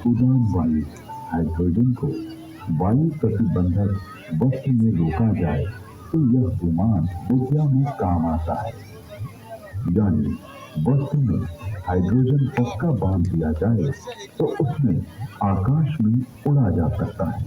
उड़ान वायु हाइड्रोजन को वायु प्रतिबंधक वस्तु में रोका जाए तो यह विमान विद्या में काम आता है। यानी वस्तु में हाइड्रोजन पक्का बांध दिया जाए तो उसमें आकाश में उड़ा जा सकता है।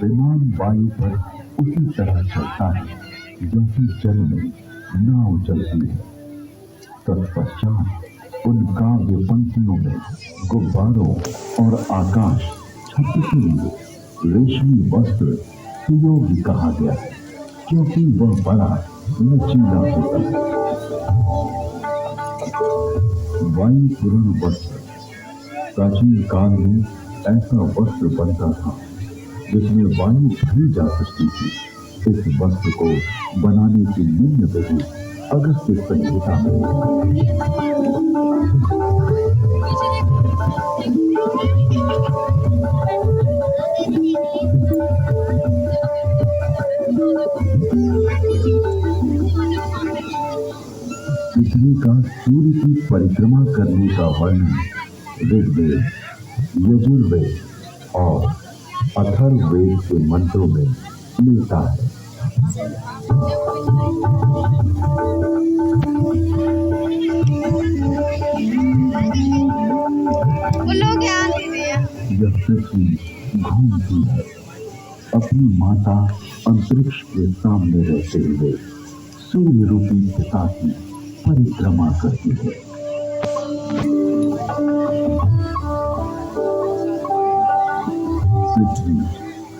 विमान वायु पर उसी तरह चलता है जैसे जल में नाव चलती है। तत्पश्चात उन काव्य पंक्तियों में गुब्बारों और आकाश छत्र के लिए रेशमी वस्त्र सुयोगी कहा गया है, क्योंकि वह बड़ा लचीला होता है। वायु पूर्ण वस्त्र प्राचीन काल में ऐसा वस्त्र बनता था जिसमें वायु भरी जा सकती थी। इस वस्त्र को बनाने की निम्न विधि अगस्त्य संहिता में पृथ्वी का सूर्य की परिक्रमा करने का वर्णन ऋग्वेद, यजुर्वेद और अथर्ववेद के मंत्रों में मिलता है। यह पृथ्वी घूमती है, अपनी माता अंतरिक्ष के सामने रहते हुए सूर्य रूपी पिता की परिक्रमा करती है। पृथ्वी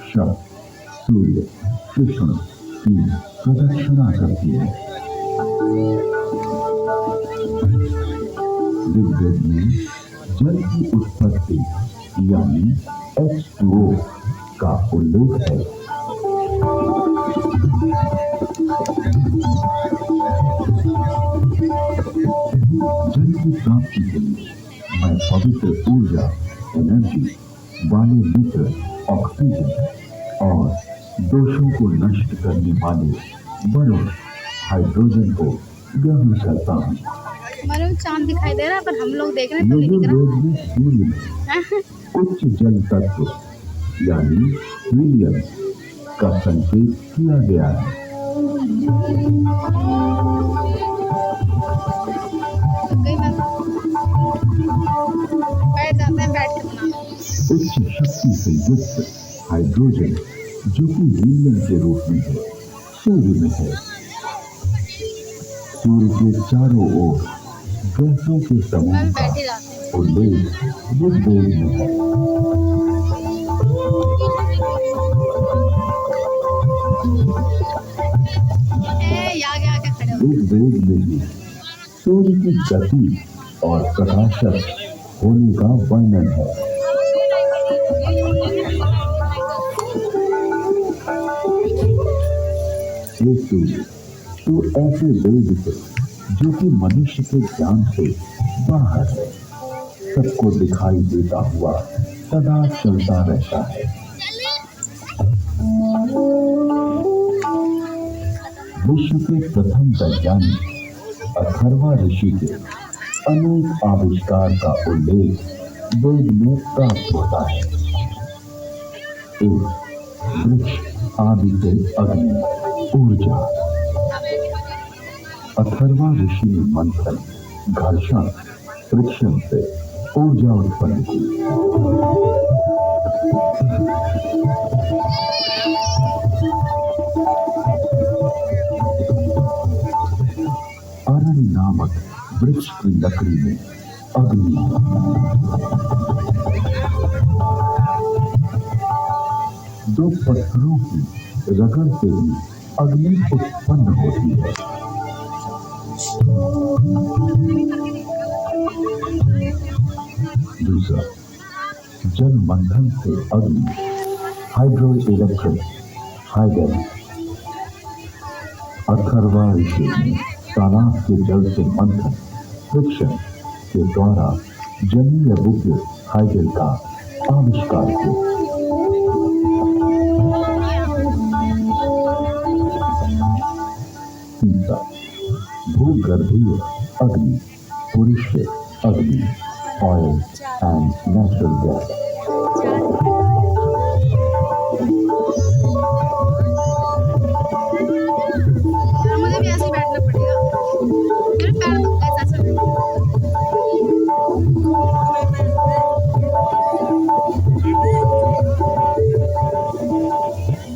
शब्द सूर्य कृष्ण की प्रदक्षिणा करती है। ऋग्वेद में जल की उत्पत्ति यानी H2O का उल्लेख है। जल की प्राप्ति के लिए मैं पवित्र ऊर्जा एनर्जी वाले मित्र ऑक्सीजन और दोषों को नष्ट करने वाले वरुण हाइड्रोजन को ग्रहण करता हूँ। चांद दिखाई दे रहा है पर हम लोग देख रहे हैं तो नहीं दिख रहा। सूर्य में उच्च जल तत्व यानी हीलियम का संकेत किया गया है। उच्च शक्ति से युक्त हाइड्रोजन जो कि हीलियम के रूप में है, सूर्य में है। सूर्य के चारों ओर गैसों के समूह का उल्लेख ऋग्वेद में है। ऋग्वेद में भी सूर्य की गति और प्रकाशक होने का वर्णन है। हे सूर्य, तू ऐसे वेद से जो कि मनुष्य के ज्ञान से बाहर है, सबको दिखाई देता हुआ सदा चलता रहता है। विश्व के प्रथम वैज्ञानिक अथर्वा ऋषि के अनेक आविष्कार का उल्लेख वेद में प्राप्त होता है। एक वृक्ष आदि से अग्नि ऊर्जा, अथर्वा ऋषि ने मंथन घर्षण फ्रिक्शन से ऊर्जा उत्पन्न की। अरण्य नामक वृक्ष की लकड़ी में अग्नि, दो पत्थरों की रगड़ से भी अग्नि उत्पन्न होती है। दूसरा, जल मंथन से अग्नि हाइड्रो इलेक्ट्रिक हाइडल, अथर्वा ऋषि ने तालाब के जल से मंथन फ्रिक्शन के द्वारा जलीय बुग्य हाइड्रेट का आविष्कार किया। तीसरा, भूगर्भीय अग्नि, पुरुष अग्नि, ऑयल एंड नेचुरल गैस। मुझे भी ऐसे ही बैठना पड़ेगा, मेरे पैर दुखते हैं ऐसे।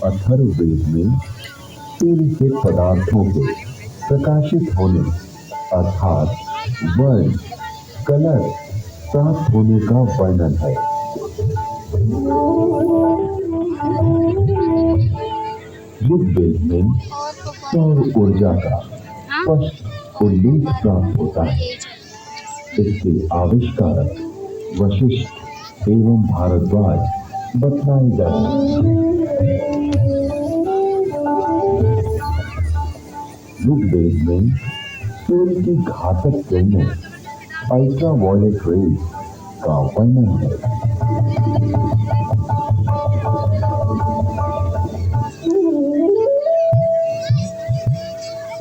अथर्ववेद में सूर्य के पदार्थों के प्रकाशित होने अर्थात वर्ण कलर प्राप्त होने का वर्णन है। ऋग्वेद में सौर ऊर्जा का स्पष्ट उल्लेख प्राप्त होता है। इसके आविष्कारक वशिष्ठ एवं भारद्वाज बतलाए गए हैं। ऋग्वेद में सूर्य की घातक किरणें अल्ट्रावायलेट रेज का वर्णन है।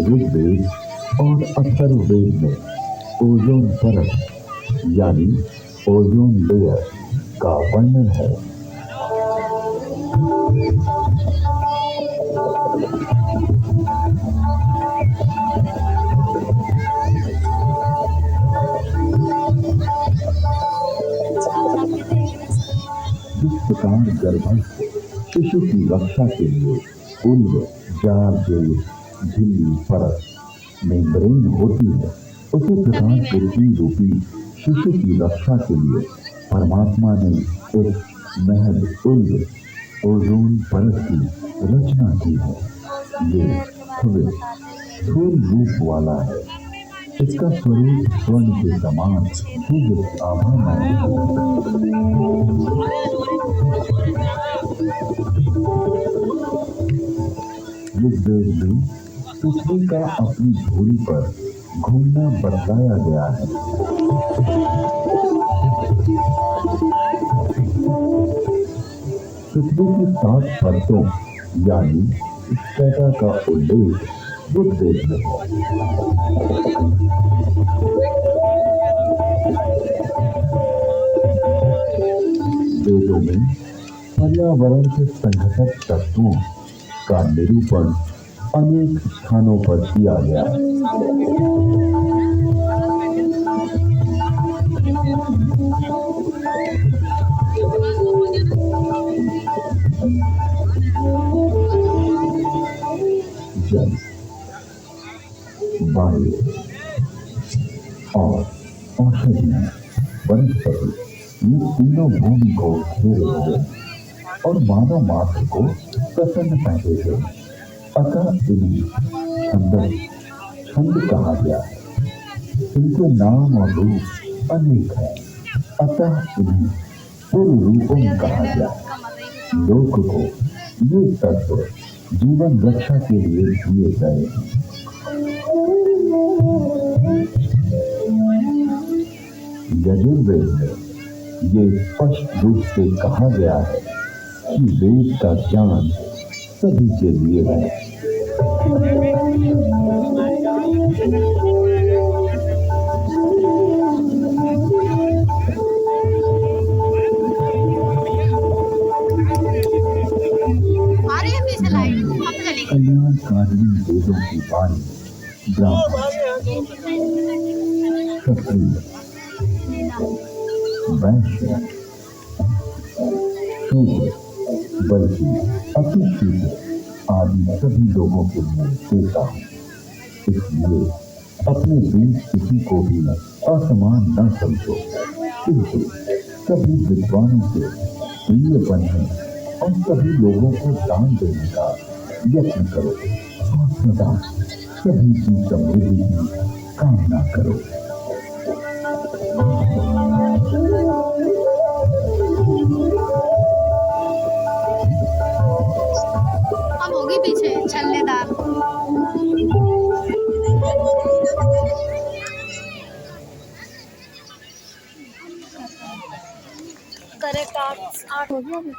ऋग्वेद और अथर्ववेद में ओजोन परत यानी ओजोन लेयर का वर्णन है। जिस प्रकार गर्भस्थ शिशु की रक्षा के लिए उल्व जार झिल्ली परत मेम्ब्रेन होती है, उसी प्रकार पृथ्वी रूपी शिशु की रक्षा के लिए परमात्मा ने एक महज उल्व ओजोन परत की रचना की है। ये स्थूल रूप वाला है। इसका स्वरूप स्वर्ण के समान दिव्य आभा है। ऋग्वेद में पृथ्वी का अपनी धूरी पर घूमना बतलाया गया है। पृथ्वी की 7 परतों यानी स्ट्रेटा का उल्लेख ऋग्वेद में है। वेदों में पर्यावरण के संघटक तत्वों का निरूपण अनेक स्थानों पर किया गया है। जल, वायु और औषधियां वनस्पति ये तीनों भूमि को घेरे हुए और मानव मात्र को प्रसन्नता देते हैं। अतः इन्हें छंद कहा गया है। इनके नाम और रूप अनेक हैं। अतः इन्हें पूर्व रूपों कहा गया है। लोक को ये तत्व जीवन रक्षा के लिए दिए गए हैं। यजुर्वेद में ये स्पष्ट रूप से कहा गया है कि वेद का ज्ञान सभी के लिए है। कल्याणकारिणी वेदों की वाणी ब्राह्मण, क्षत्रिय, वैश्य, शूद्र बल्कि अतिशूद्र आदि सभी लोगों के लिए देता हूँ। इसलिए अपने बीच किसी को भी असमान न समझो, किंतु सभी विद्वानों से प्रिय बनने और सभी लोगों को दान देने का यत्न करो और सदा सभी की समृद्धि की कामना करो। अब होगी पीछे छल्लेदार। करेक्ट 8 हो गया अभी।